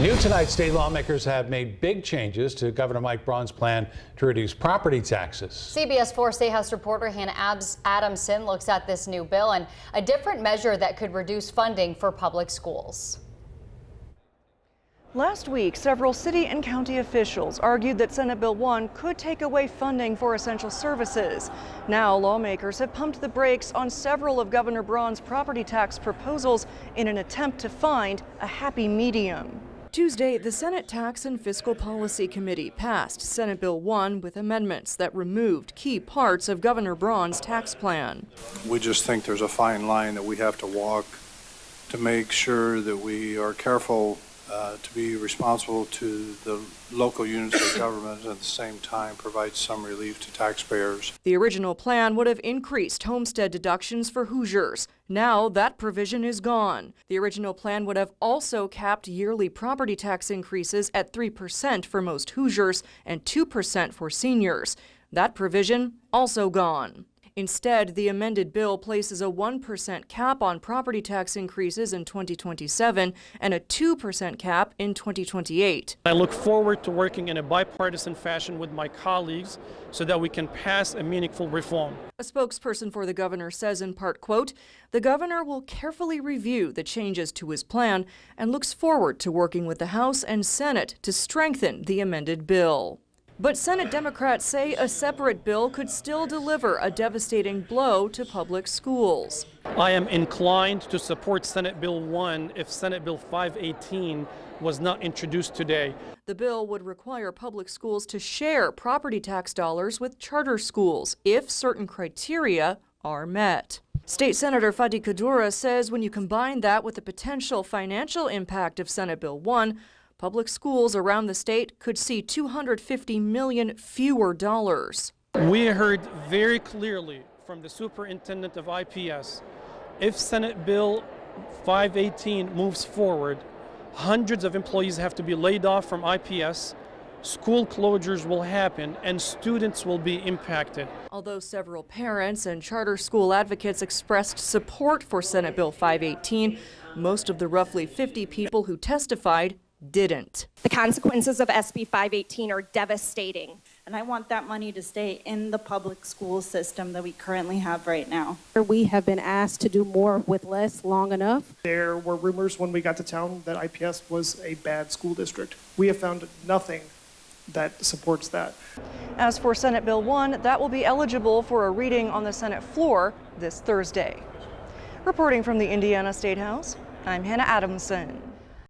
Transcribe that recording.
New tonight, state lawmakers have made big changes to Governor Mike Braun's plan to reduce property taxes. CBS 4 State House reporter Hannah Adamson looks at this new bill and a different measure that could reduce funding for public schools. Last week, several city and county officials argued that Senate Bill 1 could take away funding for essential services. Now, lawmakers have pumped the brakes on several of Governor Braun's property tax proposals in an attempt to find a happy medium. Tuesday, the Senate Tax and Fiscal Policy Committee passed Senate Bill 1 with amendments that removed key parts of Governor Braun's tax plan. We just think there's a fine line that we have to walk to make sure that we are careful to be responsible to the local units of government and at the same time provide some relief to taxpayers. The original plan would have increased homestead deductions for Hoosiers. Now that provision is gone. The original plan would have also capped yearly property tax increases at 3% for most Hoosiers and 2% for seniors. That provision also gone. Instead, the amended bill places a 1% cap on property tax increases in 2027 and a 2% cap in 2028. I look forward to working in a bipartisan fashion with my colleagues so that we can pass a meaningful reform. A spokesperson for the governor says in part, quote, "The governor will carefully review the changes to his plan and looks forward to working with the House and Senate to strengthen the amended bill." But Senate Democrats say a separate bill could still deliver a devastating blow to public schools. I am inclined to support Senate Bill 1 if Senate Bill 518 was not introduced today. The bill would require public schools to share property tax dollars with charter schools if certain criteria are met. State Senator Fadi Kaddoura says when you combine that with the potential financial impact of Senate Bill 1, public schools around the state could see $250 million fewer dollars. We heard very clearly from the superintendent of IPS, if Senate Bill 518 moves forward, hundreds of employees have to be laid off from IPS, school closures will happen, and students will be impacted. Although several parents and charter school advocates expressed support for Senate Bill 518, most of the roughly 50 people who testified didn't. The consequences of SB 518 are devastating. And I want that money to stay in the public school system that we currently have right now. We have been asked to do more with less long enough. There were rumors when we got to town that IPS was a bad school district. We have found nothing that supports that. As for Senate Bill 1, that will be eligible for a reading on the Senate floor this Thursday. Reporting from the Indiana State House, I'm Hannah Adamson.